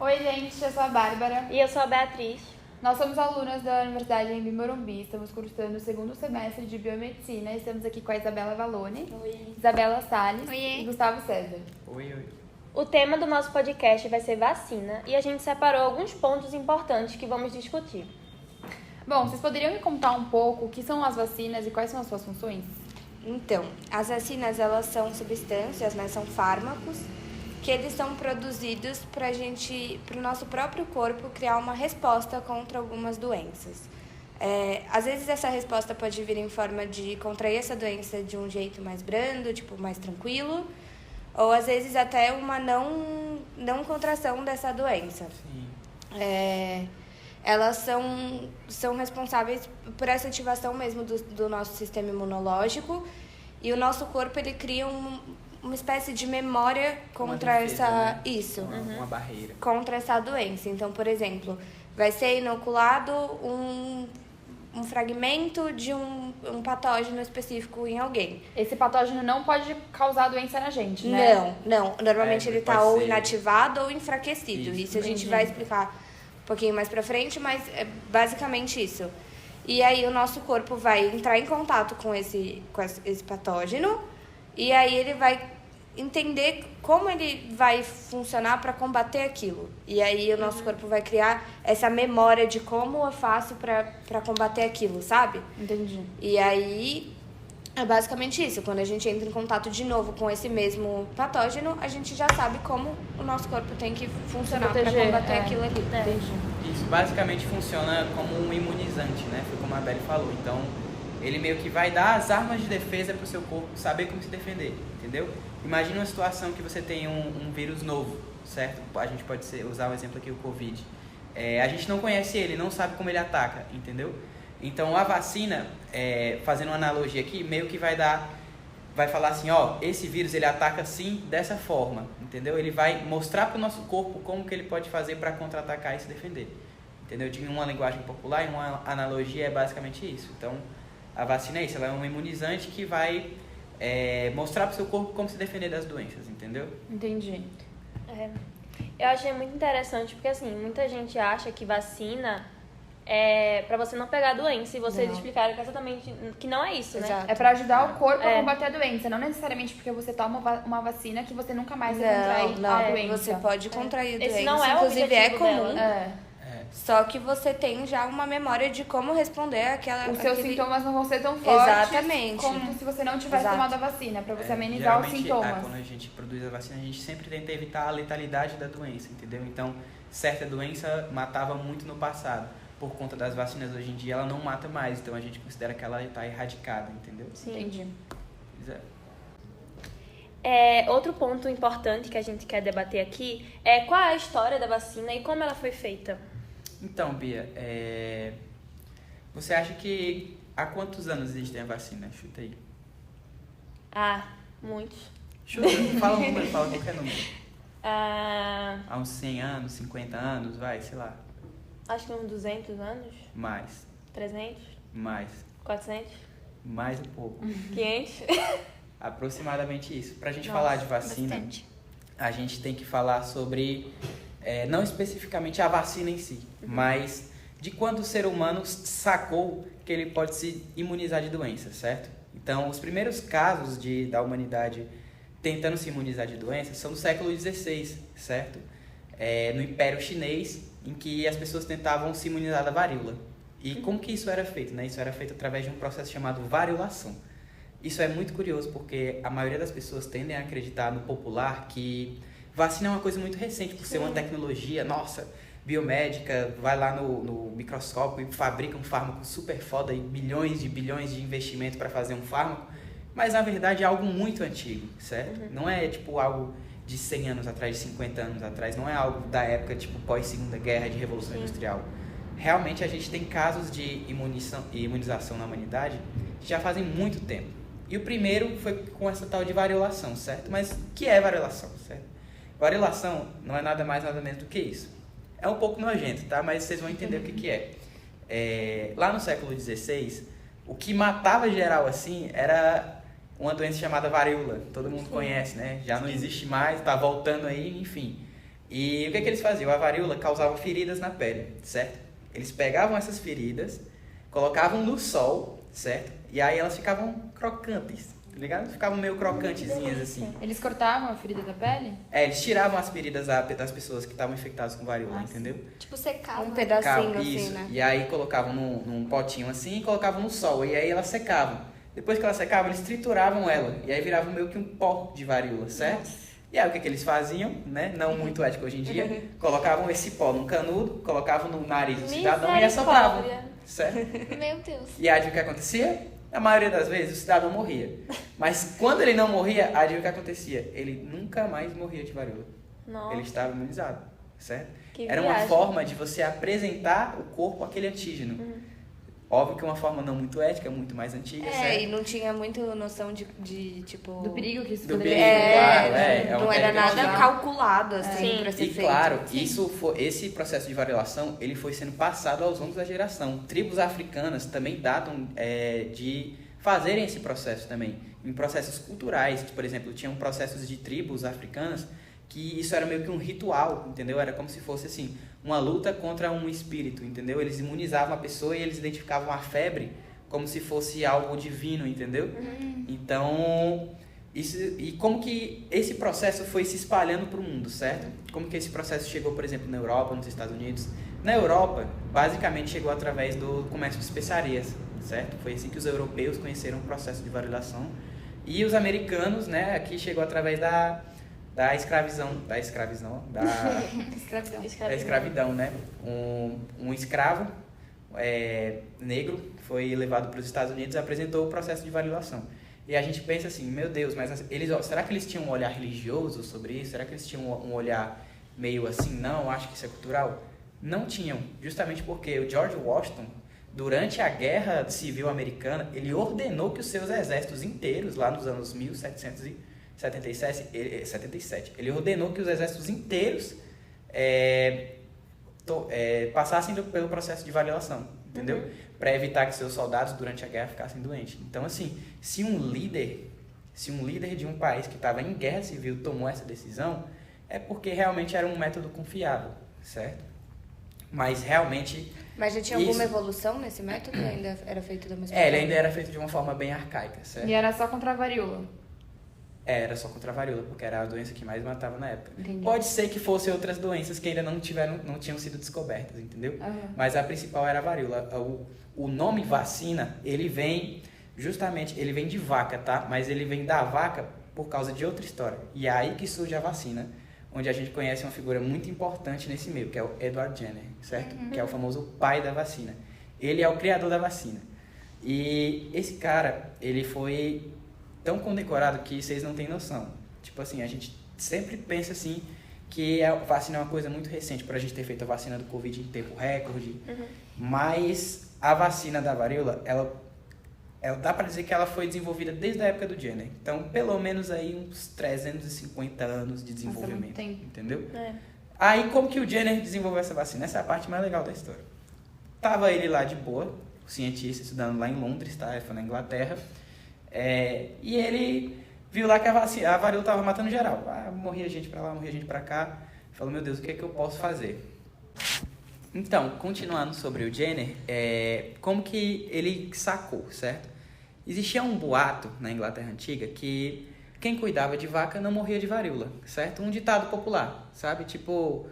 Oi, gente, eu sou a Bárbara. E eu sou a Beatriz. Nós somos alunas da Universidade em Morumbi, estamos cursando o segundo semestre de Biomedicina. Estamos aqui com a Isabela Valone, Isabela Salles e Gustavo César. Oi. O tema do nosso podcast vai ser vacina e a gente separou alguns pontos importantes que vamos discutir. Bom, vocês poderiam me contar um pouco o que são as vacinas e quais são as suas funções? Então, as vacinas, elas são substâncias, né, são fármacos, que eles são produzidos para o nosso próprio corpo criar uma resposta contra algumas doenças. Às vezes essa resposta pode vir em forma de contrair essa doença de um jeito mais brando, tipo, mais tranquilo, ou às vezes até uma não contração dessa doença. Sim. Elas são responsáveis por essa ativação mesmo do nosso sistema imunológico, e o nosso corpo ele cria uma espécie de memória contra defesa, né? isso, Uma barreira. contra essa doença. Então, por exemplo, vai ser inoculado um fragmento de um patógeno específico em alguém. Esse patógeno não pode causar doença na gente, né? Não. Normalmente ele está ou ser inativado ou enfraquecido. Isso a gente entendi. vai explicar um pouquinho mais pra frente, mas é basicamente isso. E aí o nosso corpo vai entrar em contato com esse patógeno, e aí ele vai entender como ele vai funcionar para combater aquilo. E aí o nosso corpo vai criar essa memória de como eu faço para combater aquilo, sabe? Entendi. E aí é basicamente isso. Quando a gente entra em contato de novo com esse mesmo patógeno, a gente já sabe como o nosso corpo tem que funcionar para proteger, combater é. aquilo ali. Entendi. Isso basicamente funciona como um imunizante, né? Foi como a Beli falou. Então, ele meio que vai dar as armas de defesa para o seu corpo saber como se defender, entendeu? Imagina uma situação que você tem um vírus novo, certo? A gente pode usar o exemplo aqui, o Covid. A gente não conhece ele, não sabe como ele ataca, entendeu? Então, a vacina, fazendo uma analogia aqui, meio que vai falar assim, ó, esse vírus ele ataca assim, dessa forma, entendeu? Ele vai mostrar para o nosso corpo como que ele pode fazer para contra-atacar e se defender, entendeu? De uma linguagem popular e uma analogia é basicamente isso. Então, a vacina é isso, ela é um imunizante que vai mostrar para o seu corpo como se defender das doenças, entendeu? Entendi. Eu achei muito interessante porque, assim, muita gente acha que vacina é pra você não pegar a doença e vocês Não. explicaram que exatamente que não é isso, né? Exato. É pra ajudar o corpo a É. combater a doença, não necessariamente porque você toma uma vacina que você nunca mais vai contrair Não, a doença. você pode contrair a doença. Esse não é o Inclusive, é objetivo comum. dela. Só que você tem já uma memória de como responder Os seus sintomas não vão ser tão fortes Exatamente. como se você não tivesse Exato. tomado a vacina, pra você amenizar os Geralmente, sintomas. quando a gente produz a vacina, a gente sempre tenta evitar a letalidade da doença, entendeu? Então, certa doença matava muito no passado. Por conta das vacinas hoje em dia, ela não mata mais. Então, a gente considera que ela está erradicada, entendeu? Sim. Entendi. Pois é. Outro ponto importante que a gente quer debater aqui é qual é a história da vacina e como ela foi feita. Então, Bia, você acha que há quantos anos existe a vacina? Chuta aí. Muitos. Chuta, fala um número, fala qualquer número. Ah, Há uns 100 anos, 50 anos, vai, sei lá. acho que uns 200 anos, Mais, 300, mais, 400, mais um pouco. 500. Aproximadamente isso. Pra gente Nossa, falar de vacina, bastante. a gente tem que falar sobre, não especificamente a vacina em si, mas de quando o ser humano sacou que ele pode se imunizar de doenças, certo? Então, os primeiros casos da humanidade tentando se imunizar de doenças são do século XVI, certo? No Império Chinês, em que as pessoas tentavam se imunizar da varíola. E como que isso era feito, né? Isso era feito através de um processo chamado variolação. Isso é muito curioso porque a maioria das pessoas tendem a acreditar no popular que vacina é uma coisa muito recente, por ser uma tecnologia, nossa, biomédica, vai lá no microscópio e fabrica um fármaco super foda e bilhões de investimento para fazer um fármaco, mas na verdade é algo muito antigo, certo? Não é tipo algo de 100 anos atrás, de 50 anos atrás, não é algo da época tipo pós-segunda guerra, de revolução industrial. Realmente a gente tem casos de imunização na humanidade que já fazem muito tempo. E o primeiro foi com essa tal de variolação, certo? Mas o que é variolação, certo? Variolação não é nada mais, nada menos do que isso. É um pouco nojento, tá? Mas vocês vão entender o que é. Lá no século XVI, o que matava geral, assim, era uma doença chamada varíola. Todo mundo conhece, né? Já não existe mais, tá voltando aí, enfim. E o que eles faziam? A varíola causava feridas na pele, certo? Eles pegavam essas feridas, colocavam no sol, certo? E aí elas ficavam crocantes, tá ligado? Ficavam meio crocantezinhas assim. Eles cortavam a ferida da pele? Eles tiravam as feridas das pessoas que estavam infectadas com varíola, entendeu? Tipo, secava. Um pedacinho assim, Isso. né? E aí colocavam num potinho assim e colocavam no sol. E aí elas secavam. Depois que elas secavam, eles trituravam ela. E aí virava meio que um pó de varíola, certo? Nossa. E aí o que eles faziam, né? Não muito ético hoje em dia. Colocavam esse pó num canudo, colocavam no nariz do cidadão e assopravam. Certo? Meu Deus. E aí o que acontecia? Na maioria das vezes o cidadão morria. Mas quando ele não morria, aí o que acontecia? Ele nunca mais morria de varíola. Nossa. Ele estava imunizado, certo? Que Era uma viagem. forma de você apresentar o corpo àquele antígeno. Óbvio que é uma forma não muito ética, muito mais antiga, E certo? não tinha muito noção de tipo... Do perigo que isso Do poderia perigo, ser. claro, não uma era nada técnica. calculado, assim, pra ser E feito. claro, esse processo de variolação, ele foi sendo passado aos longos da geração. Tribos africanas também datam de fazerem esse processo também. Em processos culturais, por exemplo, tinham processos de tribos africanas que isso era meio que um ritual, entendeu? Era como se fosse assim, uma luta contra um espírito, entendeu? Eles imunizavam a pessoa e eles identificavam a febre como se fosse algo divino, entendeu? Então, e como que esse processo foi se espalhando para o mundo, certo? Como que esse processo chegou, por exemplo, na Europa, nos Estados Unidos? Na Europa, basicamente chegou através do comércio de especiarias, certo? Foi assim que os europeus conheceram o processo de variolação. E os americanos, né, aqui chegou através da escravidão, da Escravidão. escravidão, né? Um escravo negro foi levado para os Estados Unidos e apresentou o processo de variolação. E a gente pensa assim, meu Deus, mas será que eles tinham um olhar religioso sobre isso? Será que eles tinham um olhar meio assim, não, acho que isso é cultural? Não tinham, justamente porque o George Washington, durante a Guerra Civil Americana, ele ordenou que os seus exércitos inteiros, lá nos anos 1777, ele ordenou que os exércitos inteiros passassem pelo processo de variolação, entendeu? Para evitar que seus soldados, durante a guerra, ficassem doentes. Então, assim, se um líder de um país que estava em guerra civil tomou essa decisão, é porque realmente era um método confiável, certo? Mas realmente... Mas já tinha alguma evolução nesse método? Ainda era feito da mesma ele forma? ainda era feito de uma forma bem arcaica, certo? E era só contra a varíola. Era só contra a varíola, porque era a doença que mais matava na época. Entendi. Pode ser que fossem outras doenças que ainda não tinham sido descobertas, entendeu? Aham. Mas a principal era a varíola. O nome vacina, ele vem de vaca, tá? Mas ele vem da vaca por causa de outra história. E é aí que surge a vacina, onde a gente conhece uma figura muito importante nesse meio, que é o Edward Jenner, certo? Que é o famoso pai da vacina. Ele é o criador da vacina. E esse cara, ele foi tão condecorado que vocês não têm noção. Tipo assim, a gente sempre pensa assim que a vacina é uma coisa muito recente para a gente ter feito a vacina do Covid em tempo recorde. Mas a vacina da varíola, ela dá para dizer que ela foi desenvolvida desde a época do Jenner. Então, pelo menos aí uns 350 anos de desenvolvimento. muito tempo. Entendeu? É. Aí, como que o Jenner desenvolveu essa vacina? Essa é a parte mais legal da história. Tava ele lá de boa, o cientista estudando lá em Londres, tá? Foi na Inglaterra. E ele viu lá que a varíola tava matando geral. Morria gente pra lá, morria gente pra cá. Falou, meu Deus, o que é que eu posso fazer? Então, continuando sobre o Jenner, como que ele sacou, certo? Existia um boato na Inglaterra Antiga que quem cuidava de vaca não morria de varíola, certo? Um ditado popular, sabe? Tipo,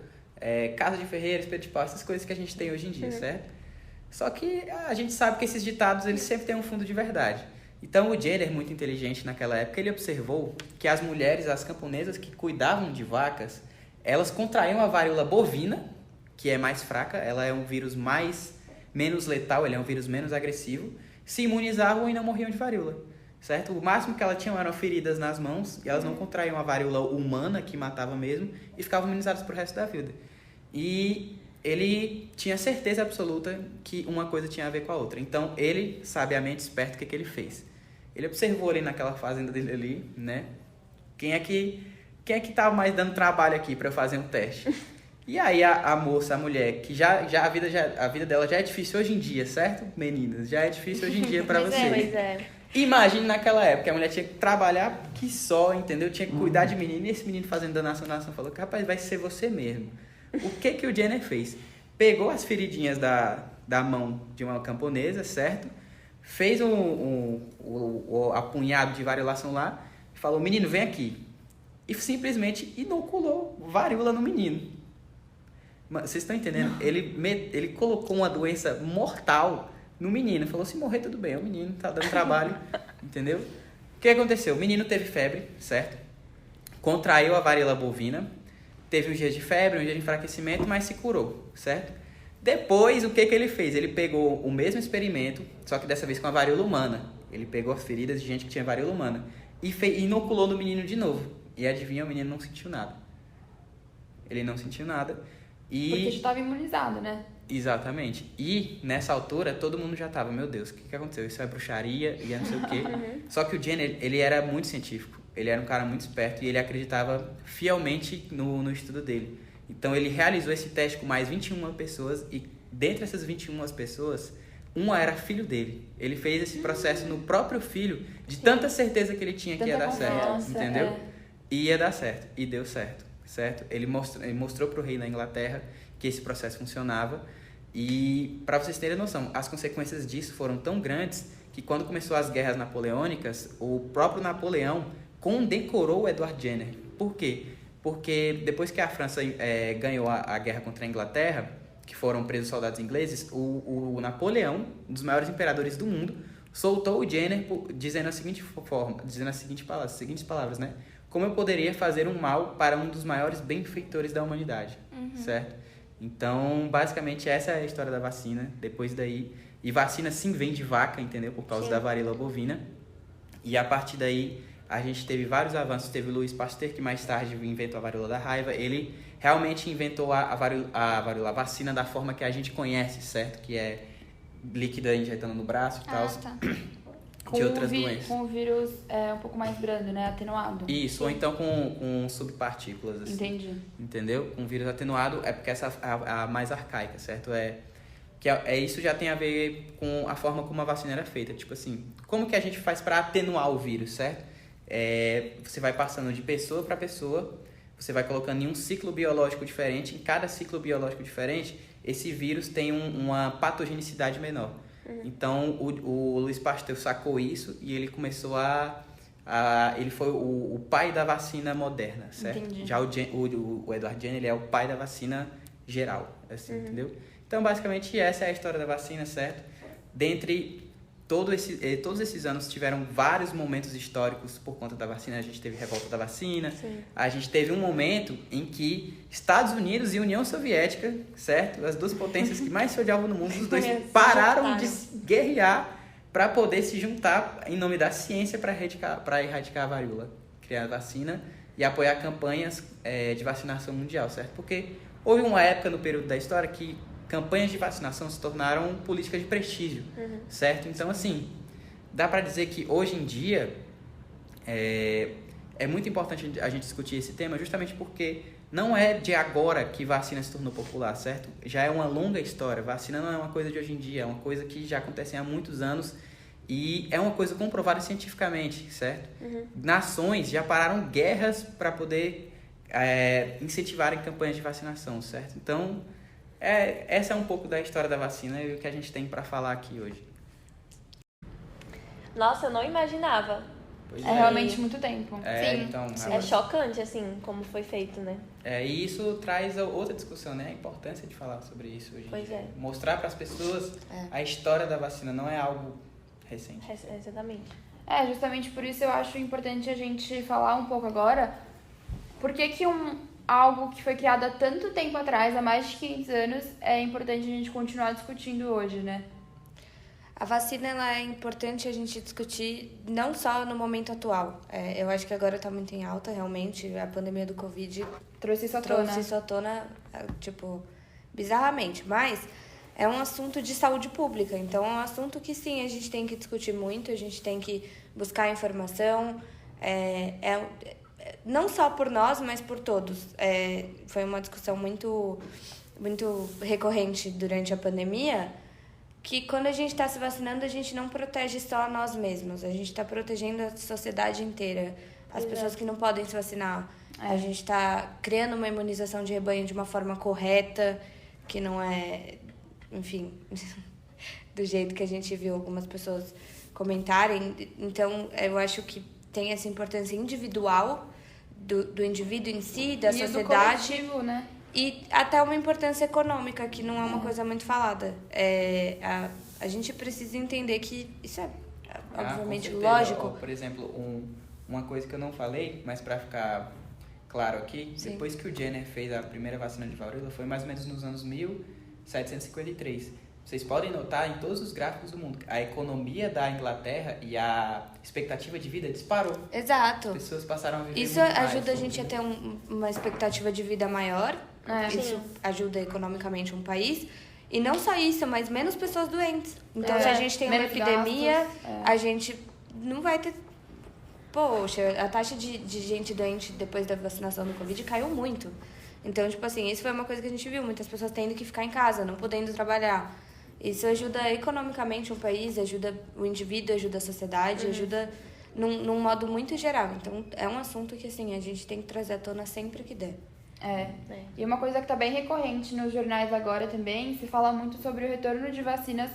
casa de ferreiro, espeto de pau, essas coisas que a gente tem hoje em dia, certo? Só que a gente sabe que esses ditados, eles sempre têm um fundo de verdade. Então, o Jenner, muito inteligente naquela época, ele observou que as mulheres, as camponesas que cuidavam de vacas, elas contraíam a varíola bovina, que é mais fraca, ela é um vírus menos letal, ele é um vírus menos agressivo, se imunizavam e não morriam de varíola, certo? O máximo que elas tinham eram feridas nas mãos, e elas não contraíam a varíola humana, que matava mesmo, e ficavam imunizadas pro resto da vida. E ele tinha certeza absoluta que uma coisa tinha a ver com a outra. Então, ele, sabiamente esperto, o que ele fez? Ele observou ali naquela fazenda dele ali, né? Quem é que tava mais dando trabalho aqui para eu fazer um teste? E aí a moça, a mulher, que a vida dela já é difícil hoje em dia, certo, meninas? Já é difícil hoje em dia para vocês. Pois é. Imagine naquela época, a mulher tinha que trabalhar que só, entendeu? Tinha que cuidar de menino, e esse menino fazendo danação, falou que, rapaz, vai ser você mesmo. O que o Jenner fez? Pegou as feridinhas da mão de uma camponesa, certo? Fez o apunhado de variolação lá, e falou, menino, vem aqui. E simplesmente inoculou varíola no menino. Vocês estão entendendo? Ele colocou uma doença mortal no menino. Falou, se morrer tudo bem, é o menino, tá dando trabalho, entendeu? O que aconteceu? O menino teve febre, certo? Contraiu a varíola bovina, teve uns dias de febre, um dia de enfraquecimento, mas se curou, certo? Depois, o que ele fez? Ele pegou o mesmo experimento, só que dessa vez com a varíola humana. Ele pegou as feridas de gente que tinha varíola humana e inoculou no menino de novo. E adivinha, o menino não sentiu nada. Ele não sentiu nada. Porque já estava imunizado, né? Exatamente. E nessa altura todo mundo já tava, meu Deus, o que aconteceu? Isso é bruxaria e é não sei o quê. Só que o Jenner, ele era muito científico. Ele era um cara muito esperto e ele acreditava fielmente no estudo dele. Então ele realizou esse teste com mais 21 pessoas e dentre essas 21 pessoas, uma era filho dele. Ele fez esse processo no próprio filho, de tanta certeza que ele tinha que ia dar certo, entendeu? E ia dar certo, e deu certo? Ele mostrou para o rei na Inglaterra que esse processo funcionava. E, para vocês terem noção, as consequências disso foram tão grandes que quando começou as guerras napoleônicas, o próprio Napoleão condecorou o Edward Jenner. Por quê? Porque depois que a França ganhou a guerra contra a Inglaterra, que foram presos soldados ingleses, o Napoleão, um dos maiores imperadores do mundo, soltou o Jenner dizendo as seguintes palavras, né? Como eu poderia fazer um mal para um dos maiores benfeitores da humanidade, certo? Então, basicamente, essa é a história da vacina. Depois daí... E vacina sim vem de vaca, entendeu? Por causa da varíola bovina. E a partir daí, a gente teve vários avanços. Teve o Louis Pasteur, que mais tarde inventou a varíola da raiva. Ele realmente inventou a vacina da forma que a gente conhece, certo? Que é líquida injetando no braço e tal. Tá. De outras doenças. Com o vírus um pouco mais brando, né? Atenuado. Isso, ou então com subpartículas. Assim. Entendi. Entendeu? Com vírus atenuado é porque essa é a mais arcaica, certo? Isso já tem a ver com a forma como a vacina era feita. Tipo assim, como que a gente faz para atenuar o vírus, certo? Você vai passando de pessoa para pessoa, você vai colocando em um ciclo biológico diferente. Em cada ciclo biológico diferente, esse vírus tem uma patogenicidade menor. Então, o Louis Pasteur sacou isso e ele começou ele foi o pai da vacina moderna, certo? Entendi. Já o Edward Jenner, ele é o pai da vacina geral, assim, entendeu? Então, basicamente, essa é a história da vacina, certo? Dentre todos esses anos, tiveram vários momentos históricos por conta da vacina. A gente teve revolta da vacina. Sim. A gente teve um momento em que Estados Unidos e União Soviética, certo? As duas potências que mais se odiavam no mundo, os dois pararam de guerrear para poder se juntar em nome da ciência para erradicar a varíola, criar a vacina e apoiar campanhas de vacinação mundial, certo? Porque houve uma época no período da história que campanhas de vacinação se tornaram políticas de prestígio, certo? Então, assim, dá para dizer que hoje em dia é muito importante a gente discutir esse tema justamente porque não é de agora que vacina se tornou popular, certo? Já é uma longa história. Vacina não é uma coisa de hoje em dia, é uma coisa que já acontece há muitos anos e é uma coisa comprovada cientificamente, certo? Nações já pararam guerras para poder incentivarem campanhas de vacinação, certo? Então, essa é um pouco da história da vacina e o que a gente tem para falar aqui hoje. Nossa, eu não imaginava. Pois realmente muito tempo. Sim. Então, é chocante, assim, como foi feito, né? E isso traz outra discussão, né? A importância de falar sobre isso hoje. Pois é. Mostrar para as pessoas a história da vacina, não é algo recente. Exatamente. Justamente por isso eu acho importante a gente falar um pouco agora. Por que algo que foi criado há tanto tempo atrás, há mais de 500 anos, é importante a gente continuar discutindo hoje, né? A vacina ela é importante a gente discutir não só no momento atual. Eu acho que agora está muito em alta, realmente. A pandemia do Covid trouxe isso à tona, tipo, bizarramente. Mas é um assunto de saúde pública. Então, é um assunto que, sim, a gente tem que discutir muito, a gente tem que buscar informação. Não só por nós, mas por todos. Foi uma discussão muito, muito recorrente durante a pandemia, que quando a gente está se vacinando, a gente não protege só a nós mesmos, a gente está protegendo a sociedade inteira, as pessoas que não podem se vacinar. A gente está criando uma imunização de rebanho de uma forma correta, que não é, enfim, do jeito que a gente viu algumas pessoas comentarem. Então, eu acho que tem essa importância individual do indivíduo em si, da sociedade. Do coletivo, né? E até uma importância econômica, que não é uma coisa muito falada. A gente precisa entender que isso é, obviamente, com certeza. lógico. Por exemplo, uma coisa que eu não falei, mas para ficar claro aqui, Sim. depois que o Jenner fez a primeira vacina de varíola, foi mais ou menos nos anos 1753. Vocês podem notar em todos os gráficos do mundo, a economia da Inglaterra e a expectativa de vida disparou. Exato. As pessoas passaram a viver Isso muito mais, ajuda a gente a ter uma expectativa de vida maior. Isso Sim. ajuda economicamente um país. E não só isso, mas menos pessoas doentes. Então, se a gente tem uma menos epidemia, gastos, a gente não vai ter... Poxa, a taxa de gente doente depois da vacinação do Covid caiu muito. Então, tipo assim, isso foi uma coisa que a gente viu. Muitas pessoas tendo que ficar em casa, não podendo trabalhar. Isso ajuda economicamente um país, ajuda o indivíduo, ajuda a sociedade, ajuda num modo muito geral. Então, é um assunto que, assim, a gente tem que trazer à tona sempre que der. E uma coisa que tá bem recorrente nos jornais agora também, se fala muito sobre o retorno de vacinas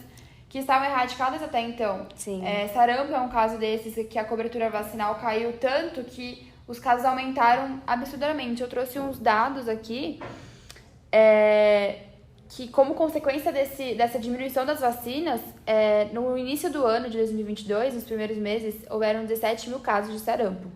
que estavam erradicadas até então. Sim. Sarampo é um caso desses, que a cobertura vacinal caiu tanto que os casos aumentaram absurdamente. Eu trouxe uns dados aqui, que como consequência dessa diminuição das vacinas, no início do ano de 2022, nos primeiros meses, houveram 17 mil casos de sarampo,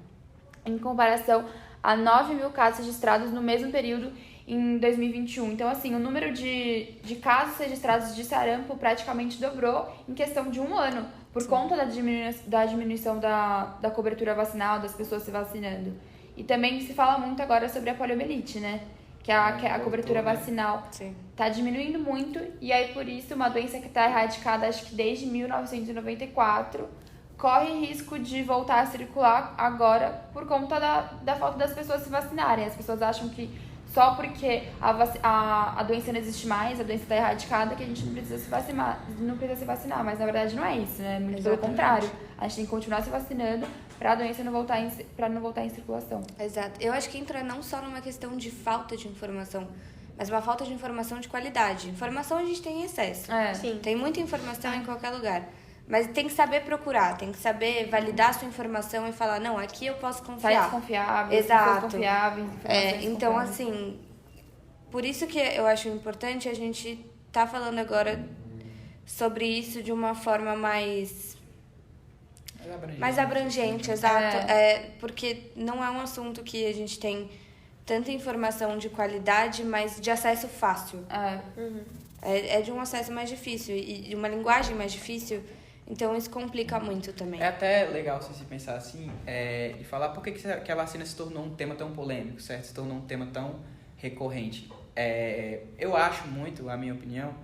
em comparação a 9 mil casos registrados no mesmo período em 2021. Então, assim, o número de casos registrados de sarampo praticamente dobrou em questão de um ano, por conta da diminuição da cobertura vacinal, das pessoas se vacinando. E também se fala muito agora sobre a poliomielite, né? Que a cobertura vacinal está diminuindo muito, e aí por isso uma doença que está erradicada, acho que desde 1994, corre risco de voltar a circular agora por conta da falta das pessoas se vacinarem. As pessoas acham que só porque a doença não existe mais, a doença está erradicada, que a gente não precisa se vacinar, mas na verdade não é isso, né? Muito pelo contrário, a gente tem que continuar se vacinando para a doença não voltar em circulação. Exato. Eu acho que entra não só numa questão de falta de informação, mas uma falta de informação de qualidade. Informação a gente tem em excesso. Sim. Tem muita informação em qualquer lugar. Mas tem que saber procurar, tem que saber validar a sua informação e falar, não, aqui eu posso confiar. Sites confiáveis, Exato. pessoas confiáveis, informações Então, confiáveis. assim, por isso que eu acho importante a gente tá falando agora sobre isso de uma forma mais abrangente, exato. Porque não é um assunto que a gente tem tanta informação de qualidade, mas de acesso fácil. É de um acesso mais difícil e de uma linguagem mais difícil, então isso complica muito também. É até legal se pensar assim e falar por que a vacina se tornou um tema tão polêmico, certo? Se tornou um tema tão recorrente. Eu acho muito, a minha opinião,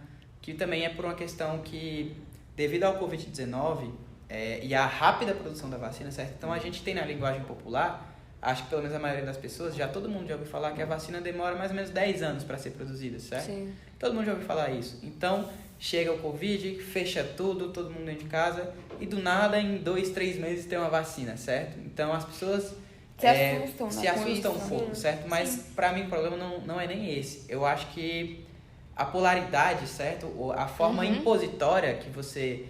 que também é por uma questão que, devido ao Covid-19 e à rápida produção da vacina, certo? Então a gente tem na linguagem popular, acho que pelo menos a maioria das pessoas, todo mundo já ouviu falar que a vacina demora mais ou menos 10 anos para ser produzida, certo? Sim. Todo mundo já ouviu falar isso. Então, chega o Covid, fecha tudo, todo mundo dentro de casa, e do nada, em 2, 3 meses, tem uma vacina, certo? Então, as pessoas se assustam um pouco, certo? Mas, para mim, o problema não é nem esse. Eu acho que a polaridade, certo? A forma impositória que você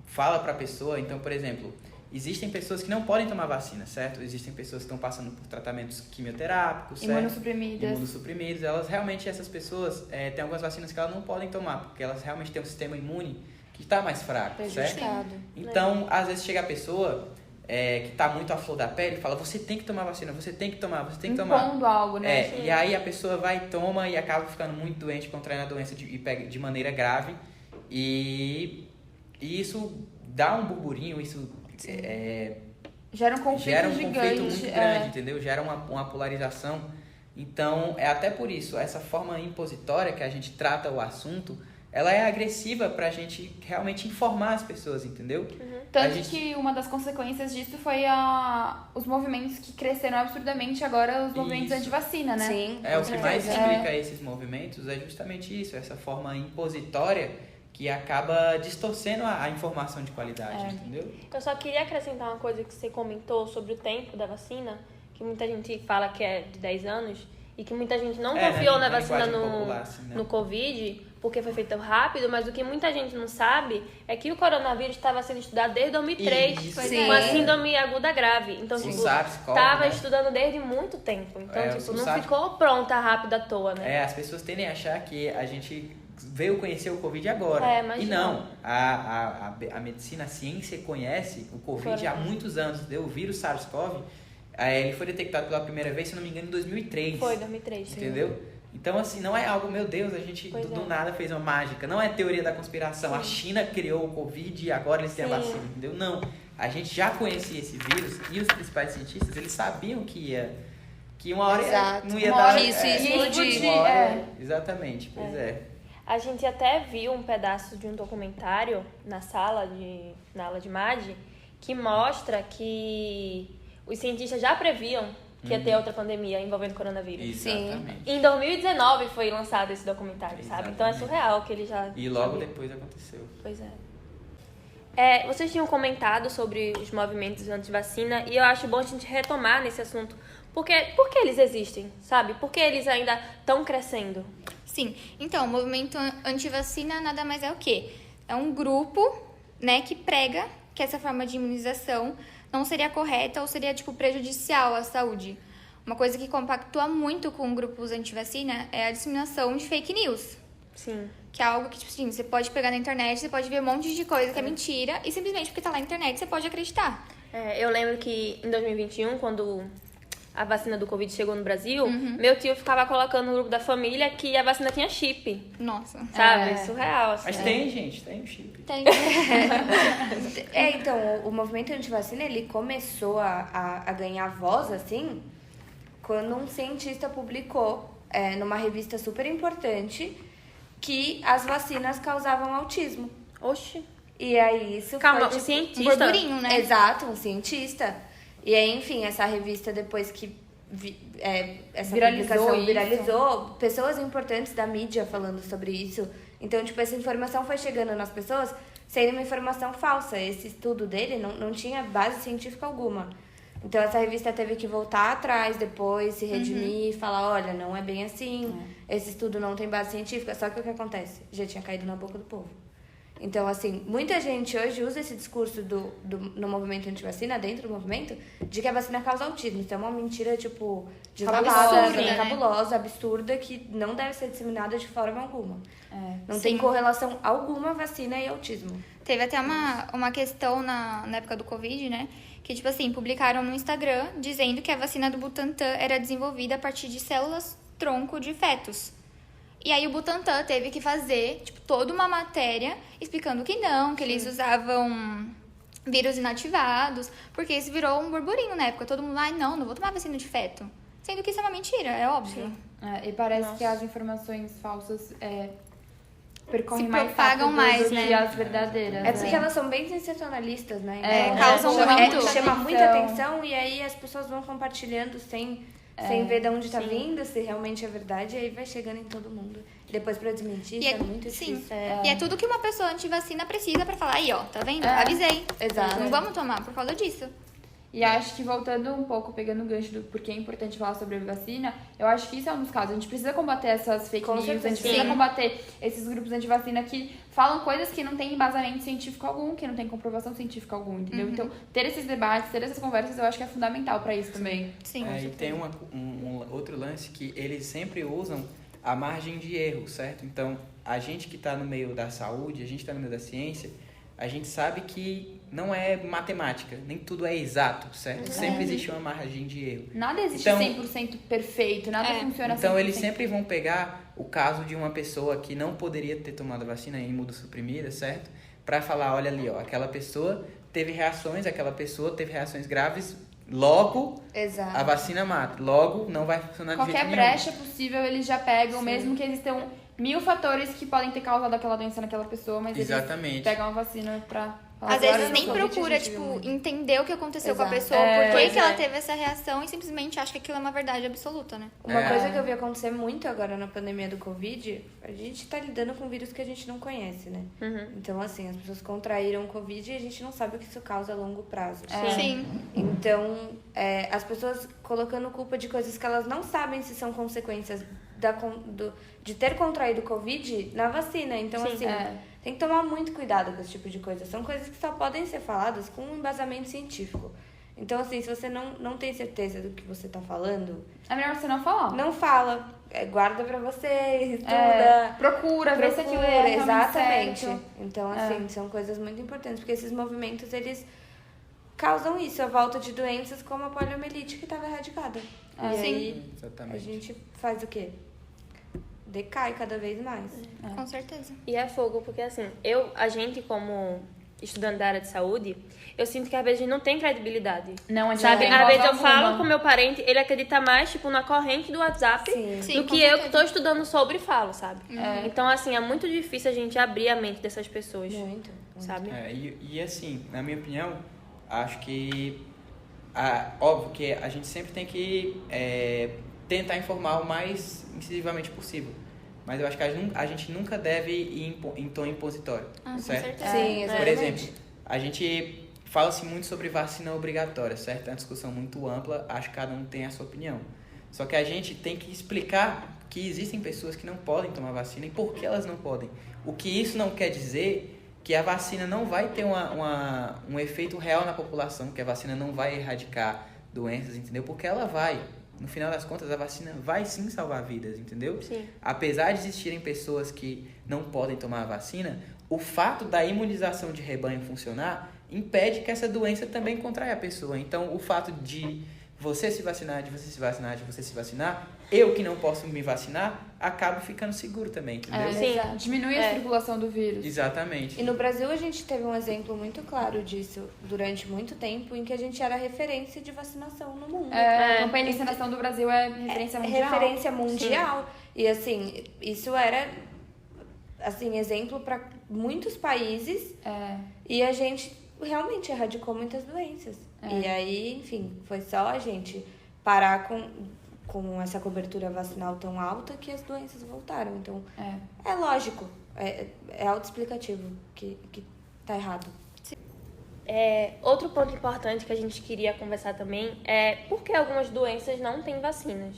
fala para a pessoa. Então, por exemplo, existem pessoas que não podem tomar vacina, certo? Existem pessoas que estão passando por tratamentos quimioterápicos, certo? Imunossuprimidos. Elas realmente, essas pessoas, têm algumas vacinas que elas não podem tomar, porque elas realmente têm um sistema imune que está mais fraco, certo? Então, às vezes chega a pessoa que está muito à flor da pele e fala, você tem que tomar vacina, você tem que tomar, você tem que tomar. Impondo algo, né? E aí a pessoa vai e toma e acaba ficando muito doente, contraindo a doença de maneira grave. E isso dá um burburinho, isso gera um conflito gigante, muito grande, entendeu? Gera uma polarização. Então, é até por isso, essa forma impositória que a gente trata o assunto, ela é agressiva pra gente realmente informar as pessoas, entendeu? Tanto que uma das consequências disso foi os movimentos que cresceram absurdamente agora, os movimentos anti-vacina, né? Sim. O que mais explica esses movimentos é justamente isso, essa forma impositória que acaba distorcendo a informação de qualidade, entendeu? Eu só queria acrescentar uma coisa que você comentou sobre o tempo da vacina, que muita gente fala que é de 10 anos, e que muita gente não confiou na vacina popular, assim, né? no Covid, porque foi feito rápido, mas o que muita gente não sabe é que o coronavírus estava sendo estudado desde 2003, Isso. com a síndrome aguda grave. Então, tipo, estava estudando desde muito tempo. Então, tipo, não ficou pronta rápido à toa, né? As pessoas tendem a achar que a gente veio conhecer o Covid agora. E não, a medicina, a ciência conhece o Covid há muitos anos. O vírus SARS-CoV, ele foi detectado pela primeira vez, se não me engano, em 2003. Foi, 2003. Entendeu? Sim. Então, assim, não é algo, meu Deus, a gente do nada fez uma mágica. Não é teoria da conspiração. A China criou o Covid e agora eles têm a vacina, entendeu? Não. A gente já conhecia esse vírus e os principais cientistas, eles sabiam que uma hora não ia dar... Isso ia explodir. Exatamente, pois é. A gente até viu um pedaço de um documentário na aula de MAD, que mostra que os cientistas já previam que ia ter outra pandemia envolvendo coronavírus. Exatamente. Em 2019 foi lançado esse documentário, sabe? Então é surreal que ele já... E logo depois aconteceu. Pois é. Vocês tinham comentado sobre os movimentos anti-vacina e eu acho bom a gente retomar nesse assunto. Por que eles existem, sabe? Por que eles ainda estão crescendo? Sim. Então, o movimento anti-vacina nada mais é o quê? É um grupo, né, que prega que essa forma de imunização não seria correta ou seria, prejudicial à saúde. Uma coisa que compactua muito com grupos anti-vacina é a disseminação de fake news. Sim. Que é algo que, você pode pegar na internet, você pode ver um monte de coisa que é mentira e simplesmente porque tá lá na internet você pode acreditar. Eu lembro que em 2021, quando a vacina do Covid chegou no Brasil, meu tio ficava colocando no grupo da família que a vacina tinha chip. Nossa. Sabe? Surreal. Assim. Mas tem, gente, tem o chip. Tem. Então, o movimento anti-vacina, ele começou a ganhar voz, assim, quando um cientista publicou numa revista super importante que as vacinas causavam autismo. Oxi. E aí isso foi, um cientista. Um burburinho, né? Exato, um cientista. E aí, enfim, essa revista, depois que essa publicação viralizou, pessoas importantes da mídia falando sobre isso. Então, essa informação foi chegando nas pessoas sendo uma informação falsa. Esse estudo dele não tinha base científica alguma. Então, essa revista teve que voltar atrás depois, se redimir e falar, olha, não é bem assim, esse estudo não tem base científica. Só que o que acontece? Já tinha caído na boca do povo. Então, assim, muita gente hoje usa esse discurso no movimento anti-vacina, dentro do movimento, de que a vacina causa autismo. Isso é uma mentira, deslavada, cabulosa, absurda, que não deve ser disseminada de forma alguma. Não tem correlação alguma vacina e autismo. Teve até uma questão na época do Covid, né? Que, publicaram no Instagram dizendo que a vacina do Butantan era desenvolvida a partir de células-tronco de fetos. E aí o Butantan teve que fazer, toda uma matéria explicando que não, que eles usavam vírus inativados, porque isso virou um burburinho na época. Todo mundo, não vou tomar vacina de feto. Sendo que isso é uma mentira, é óbvio. E parece que as informações falsas percorrem se mais propagam mais, né? que as verdadeiras. É porque elas são bem sensacionalistas, né? Causam muito. Chama muita atenção e aí as pessoas vão compartilhando sem ver de onde tá vindo, se realmente é verdade, e aí vai chegando em todo mundo. Depois pra desmentir, é muito difícil. E é tudo que uma pessoa antivacina precisa pra falar, aí ó, tá vendo? Avisei. Exato. Não vamos tomar por causa disso. E acho que voltando um pouco, pegando o gancho do porquê é importante falar sobre a vacina, eu acho que isso é um dos casos. A gente precisa combater essas fake news, a gente precisa combater esses grupos anti-vacina que falam coisas que não têm embasamento científico algum, que não tem comprovação científica alguma, entendeu? Então, ter esses debates, ter essas conversas, eu acho que é fundamental pra isso também. Sim. E tem um outro lance que eles sempre usam a margem de erro, certo? Então, a gente que está no meio da saúde, a gente está no meio da ciência, a gente sabe que não é matemática, nem tudo é exato, certo? Sempre existe uma margem de erro. Nada existe 100% perfeito, nada funciona 100%. Então, eles sempre vão pegar o caso de uma pessoa que não poderia ter tomado a vacina imunossuprimida, certo? Para falar, olha ali, ó, aquela pessoa teve reações graves, logo a vacina mata, logo não vai funcionar de jeito nenhum. Qualquer brecha possível eles já pegam, mesmo que existam 1000 fatores que podem ter causado aquela doença naquela pessoa, mas eles pegam a vacina pra Às Agora, vezes no nem Covid, a procura, gente viu tipo, muito. entender o que aconteceu com a Exato. pessoa, por que pois que ela é. teve essa reação e simplesmente acha que aquilo é uma verdade absoluta, né? Uma É. coisa que eu vi acontecer muito agora na pandemia do Covid, a gente tá lidando com um vírus que a gente não conhece, né? Então, assim, as pessoas contraíram o Covid e a gente não sabe o que isso causa a longo prazo. Sim. Então, as pessoas colocando culpa de coisas que elas não sabem se são consequências de ter contraído o Covid na vacina. Então, Sim, assim, tem que tomar muito cuidado com esse tipo de coisa. São coisas que só podem ser faladas com um embasamento científico. Então, assim, se você não tem certeza do que você tá falando, É melhor você não falar. não fala. Guarda pra você, estuda. Procura, vê se aquilo é realmente exatamente. certo. Então, assim, são coisas muito importantes, porque esses movimentos, eles causam isso, a volta de doenças como a poliomielite, que estava erradicada. E Sim. aí, Exatamente. a gente faz o quê? Decai cada vez mais. Com certeza. E é fogo, porque assim, a gente como estudante da área de saúde, eu sinto que às vezes a gente não tem credibilidade. Não, Sabe? tem Às voz vezes eu alguma. falo com meu parente, ele acredita mais, tipo, na corrente do WhatsApp Sim. Sim, do com que eu que certeza. tô estudando sobre e falo, sabe? Então, assim, é muito difícil a gente abrir a mente dessas pessoas, Muito. sabe? E assim, na minha opinião, acho que óbvio que a gente sempre tem que tentar informar o mais incisivamente possível. Mas eu acho que a gente nunca deve ir em tom impositório, Com certo? certeza. Sim, exatamente. Por exemplo, a gente fala-se muito sobre vacina obrigatória, certo? É uma discussão muito ampla, acho que cada um tem a sua opinião. Só que a gente tem que explicar que existem pessoas que não podem tomar vacina e por que elas não podem. O que isso não quer dizer que a vacina não vai ter um efeito real na população, que a vacina não vai erradicar doenças, entendeu? Porque ela vai. No final das contas, a vacina vai sim salvar vidas, entendeu? Sim. Apesar de existirem pessoas que não podem tomar a vacina, o fato da imunização de rebanho funcionar impede que essa doença também contraia a pessoa. Então, o fato de você se vacinar, eu que não posso me vacinar, acabo ficando seguro também, entendeu? Sim. Exato. Diminui a circulação do vírus. Exatamente. E no Brasil a gente teve um exemplo muito claro disso durante muito tempo, em que a gente era referência de vacinação no mundo. A campanha de vacinação do Brasil é referência mundial. Referência mundial. E assim, isso era assim, exemplo para muitos países. E a gente realmente erradicou muitas doenças. E aí, enfim, foi só a gente parar com essa cobertura vacinal tão alta que as doenças voltaram. Então, é lógico, é autoexplicativo que tá errado. Outro ponto importante que a gente queria conversar também é por que algumas doenças não têm vacinas.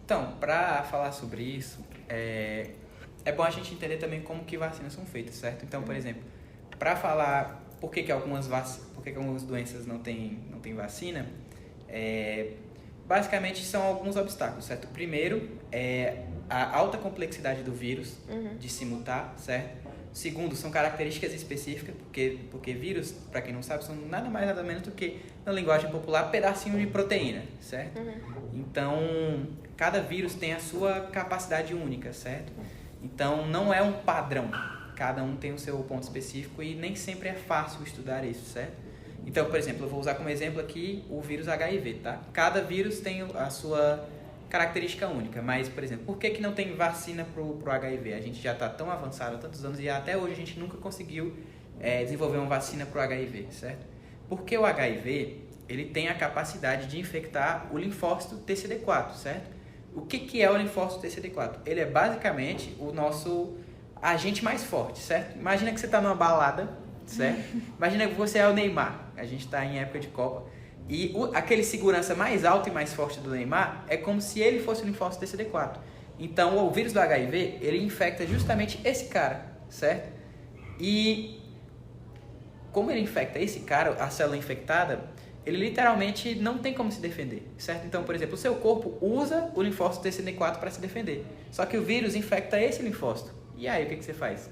Então, para falar sobre isso, é bom a gente entender também como que vacinas são feitas, certo? Então, por exemplo, para falar por que algumas doenças não têm vacina, basicamente são alguns obstáculos, certo? O primeiro é a alta complexidade do vírus de se mutar, certo? Segundo, são características específicas, porque vírus, para quem não sabe, são nada mais nada menos do que, na linguagem popular, pedacinho de proteína, certo? Então, cada vírus tem a sua capacidade única, certo? Então, não é um padrão. Cada um tem o seu ponto específico e nem sempre é fácil estudar isso, certo? Então, por exemplo, eu vou usar como exemplo aqui o vírus HIV, tá? Cada vírus tem a sua característica única, mas, por exemplo, por que não tem vacina pro HIV? A gente já está tão avançado há tantos anos e até hoje a gente nunca conseguiu desenvolver uma vacina pro HIV, certo? Porque o HIV, ele tem a capacidade de infectar o linfócito TCD4, certo? O que é o linfócito TCD4? Ele é basicamente o nosso agente mais forte, certo? Imagina que você está numa balada, certo? Imagina que você é o Neymar, a gente está em época de Copa, e aquele segurança mais alto e mais forte do Neymar é como se ele fosse o linfócito TCD4. Então, o vírus do HIV, ele infecta justamente esse cara, certo? E como ele infecta esse cara, a célula infectada, ele literalmente não tem como se defender, certo? Então, por exemplo, o seu corpo usa o linfócito TCD4 para se defender, só que o vírus infecta esse linfócito. E aí, o que você faz?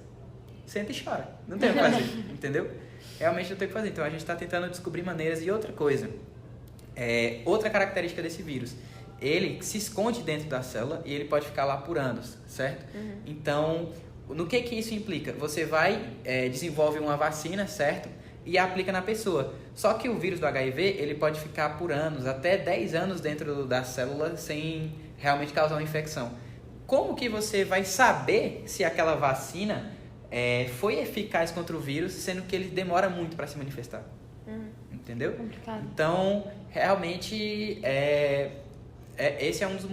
Senta e chora. Não tem o que fazer, entendeu? Realmente não tem o que fazer. Então, a gente está tentando descobrir maneiras. E outra coisa, outra característica desse vírus, ele se esconde dentro da célula e ele pode ficar lá por anos, certo? Então, no que isso implica? Você vai, desenvolve uma vacina, certo? E aplica na pessoa. Só que o vírus do HIV, ele pode ficar por anos, até 10 anos dentro da célula sem realmente causar uma infecção. Como que você vai saber se aquela vacina foi eficaz contra o vírus, sendo que ele demora muito para se manifestar. Entendeu? Complicado. Então, realmente, esse é um dos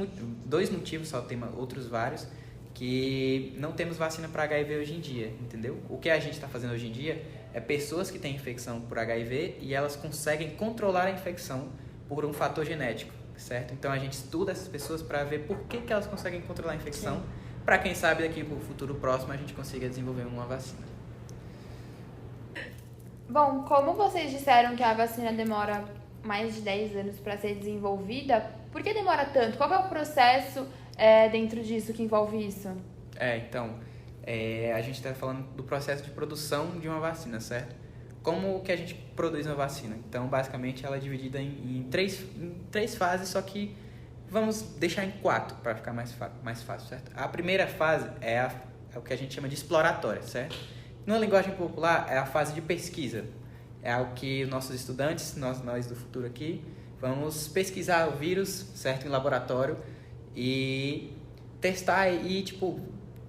dois motivos, só tem outros vários, que não temos vacina para HIV hoje em dia, entendeu? O que a gente está fazendo hoje em dia é pessoas que têm infecção por HIV e elas conseguem controlar a infecção por um fator genético, certo? Então, a gente estuda essas pessoas para ver por que elas conseguem controlar a infecção, para quem sabe daqui para o futuro próximo a gente consiga desenvolver uma vacina. Bom, como vocês disseram que a vacina demora mais de 10 anos para ser desenvolvida, por que demora tanto? Qual é o processo dentro disso que envolve isso? Então, a gente está falando do processo de produção de uma vacina, certo? Como que a gente produz uma vacina? Então, basicamente, ela é dividida em três fases, só que vamos deixar em 4 para ficar mais fácil, certo? A primeira fase é o que a gente chama de exploratória, certo? Numa linguagem popular, é a fase de pesquisa. É algo que nossos estudantes, nós do futuro aqui, vamos pesquisar o vírus, certo, em laboratório e testar e,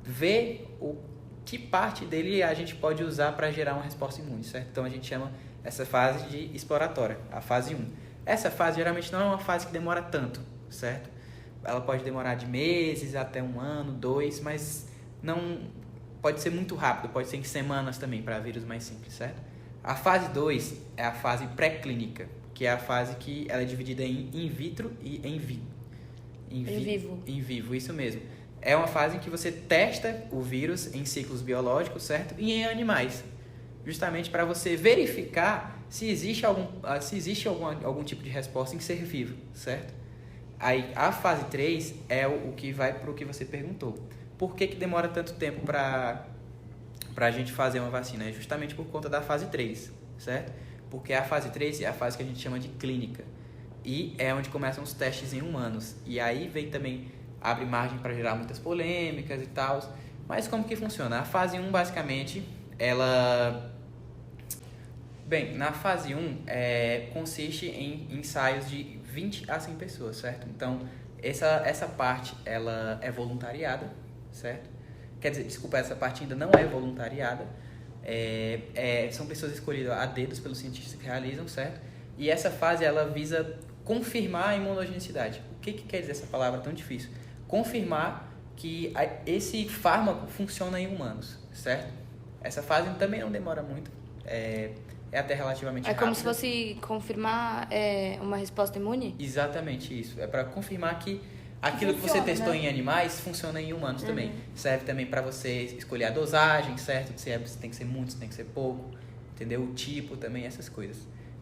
ver que parte dele a gente pode usar para gerar uma resposta imune, certo? Então, a gente chama essa fase de exploratória, a fase 1. Essa fase, geralmente, não é uma fase que demora tanto, certo? Ela pode demorar de meses até 1 ano, 2, mas não pode ser muito rápido, pode ser em semanas também, para vírus mais simples, certo? A fase 2 é a fase pré-clínica, que é a fase que ela é dividida em in vitro e em vivo. Em vivo, isso mesmo. É uma fase em que você testa o vírus em ciclos biológicos, certo? E em animais, justamente para você verificar se existe algum tipo de resposta em ser vivo, certo? Aí, a fase 3 é o que vai para o que você perguntou. Por que demora tanto tempo para a gente fazer uma vacina? É justamente por conta da fase 3, certo? Porque a fase 3 é a fase que a gente chama de clínica. E é onde começam os testes em humanos. E aí vem também, abre margem para gerar muitas polêmicas e tal. Mas como que funciona? A fase 1, basicamente, ela... Bem, na fase 1, consiste em ensaios de 20 a 100 pessoas, certo? Então, essa parte, ela é voluntariada, certo? Quer dizer, desculpa, essa parte ainda não é voluntariada. São pessoas escolhidas a dedos pelos cientistas que realizam, certo? E essa fase, ela visa confirmar a imunogenicidade. O que quer dizer essa palavra tão difícil? Confirmar que esse fármaco funciona em humanos, certo? Essa fase também não demora muito. É até relativamente rápido. É como se fosse confirmar uma resposta imune? Exatamente isso. É para confirmar que aquilo que funciona, você testou né? em animais funciona em humanos também. Serve também para você escolher a dosagem, certo? Se tem que ser muito, se tem que ser pouco, entendeu? O tipo também, essas coisas.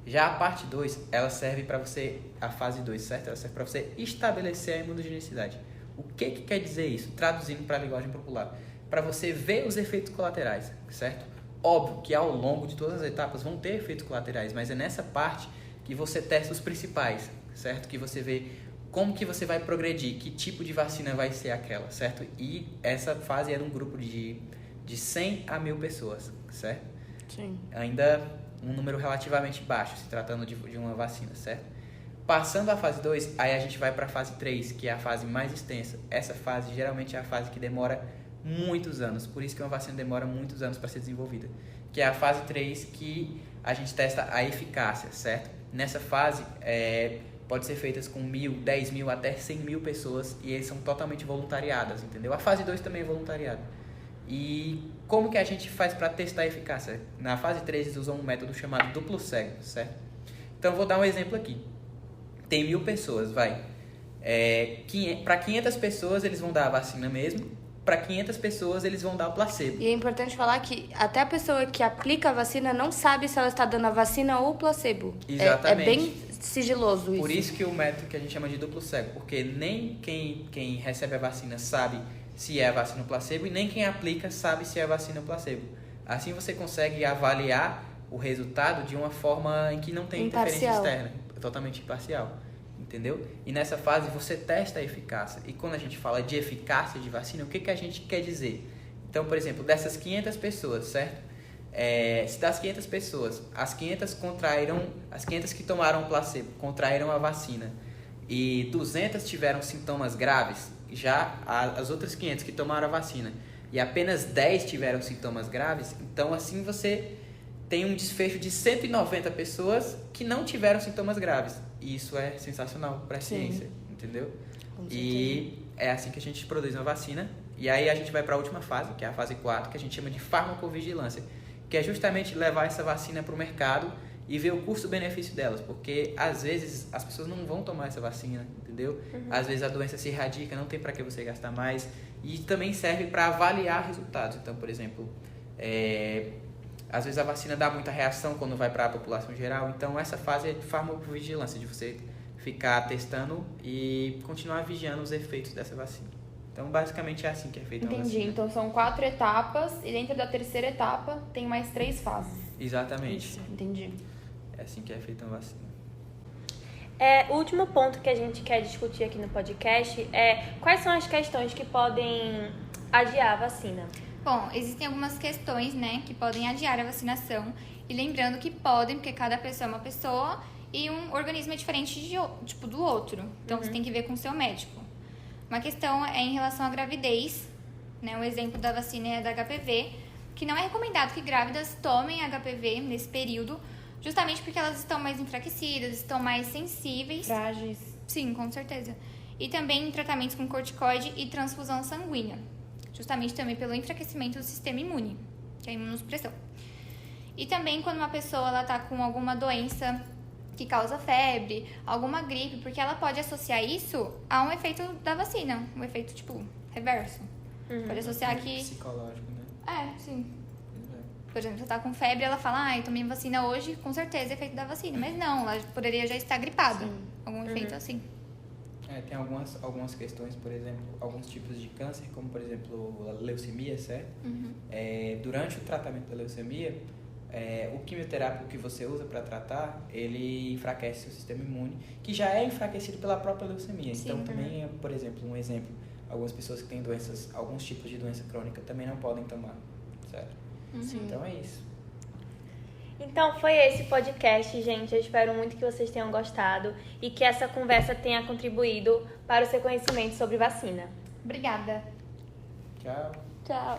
Já a parte 2, ela serve para você, a fase 2, certo? Ela serve para você estabelecer a imunogenicidade. O que quer dizer isso? Traduzindo para a linguagem popular. Para você ver os efeitos colaterais, certo? Óbvio que ao longo de todas as etapas vão ter efeitos colaterais, mas é nessa parte que você testa os principais, certo? Que você vê como que você vai progredir, que tipo de vacina vai ser aquela, certo? E essa fase era um grupo de 100 a 1000 pessoas, certo? Sim. Ainda um número relativamente baixo, se tratando de uma vacina, certo? Passando a fase 2, aí a gente vai para a fase 3, que é a fase mais extensa. Essa fase geralmente é a fase que demora muitos anos, por isso que uma vacina demora muitos anos para ser desenvolvida, que é a fase 3 que a gente testa a eficácia, certo? Nessa fase, pode ser feitas com 1000, 10 mil, até 100 mil pessoas e eles são totalmente voluntariadas, entendeu? A fase 2 também é voluntariada. E como que a gente faz para testar a eficácia? Na fase 3 eles usam um método chamado duplo cego, certo? Então, vou dar um exemplo aqui. Tem 1000 pessoas, para 500 pessoas eles vão dar a vacina mesmo, para 500 pessoas eles vão dar o placebo. E é importante falar que até a pessoa que aplica a vacina não sabe se ela está dando a vacina ou o placebo. Exatamente. É bem sigiloso isso. Por isso que o método que a gente chama de duplo cego, porque nem quem recebe a vacina sabe se é a vacina ou placebo e nem quem aplica sabe se é a vacina ou placebo. Assim você consegue avaliar o resultado de uma forma em que não tem interferência externa, totalmente imparcial, entendeu? E nessa fase você testa a eficácia. E quando a gente fala de eficácia de vacina, o que a gente quer dizer? Então, por exemplo, dessas 500 pessoas, certo? Se das 500 pessoas, as 500 que tomaram o placebo contraíram a vacina e 200 tiveram sintomas graves, já as outras 500 que tomaram a vacina e apenas 10 tiveram sintomas graves, então assim você tem um desfecho de 190 pessoas que não tiveram sintomas graves. E isso é sensacional para a ciência, entendeu? E é assim que a gente produz uma vacina. E aí a gente vai para a última fase, que é a fase 4, que a gente chama de farmacovigilância, que é justamente levar essa vacina para o mercado e ver o custo-benefício delas, porque às vezes as pessoas não vão tomar essa vacina, entendeu? Às vezes a doença se erradica, não tem para que você gastar mais, e também serve para avaliar resultados. Então, por exemplo, às vezes a vacina dá muita reação quando vai para a população geral, então essa fase é de farmacovigilância, de você ficar testando e continuar vigiando os efeitos dessa vacina. Então, basicamente é assim que é feita a vacina. Entendi. Então, são 4 etapas e dentro da terceira etapa tem mais 3 fases. Exatamente. Isso, entendi. É assim que é feita a vacina. O último ponto que a gente quer discutir aqui no podcast é quais são as questões que podem adiar a vacina. Bom, existem algumas questões, né, que podem adiar a vacinação. E lembrando que podem, porque cada pessoa é uma pessoa e um organismo é diferente do outro. Então, você tem que ver com o seu médico. Uma questão é em relação à gravidez, né? O exemplo da vacina é da HPV, que não é recomendado que grávidas tomem HPV nesse período, justamente porque elas estão mais enfraquecidas, estão mais sensíveis. Frágeis. Sim, com certeza. E também em tratamentos com corticoide e transfusão sanguínea, justamente também pelo enfraquecimento do sistema imune, que é a imunossupressão. E também quando uma pessoa está com alguma doença que causa febre, alguma gripe, porque ela pode associar isso a um efeito da vacina, um efeito, reverso. Pode associar que... Psicológico, né? sim. Por exemplo, você tá com febre, ela fala, eu tomei vacina hoje, com certeza é efeito da vacina. Mas não, ela poderia já estar gripada. Algum efeito assim. Tem algumas questões, por exemplo, alguns tipos de câncer, como por exemplo a leucemia, certo? Durante o tratamento da leucemia, o quimioterápico que você usa para tratar, ele enfraquece o sistema imune, que já é enfraquecido pela própria leucemia. Sim, então também é, por exemplo, algumas pessoas que têm alguns tipos de doença crônica também não podem tomar, certo? Então é isso. Então foi esse podcast, gente. Eu espero muito que vocês tenham gostado e que essa conversa tenha contribuído para o seu conhecimento sobre vacina. Obrigada. Tchau. Tchau.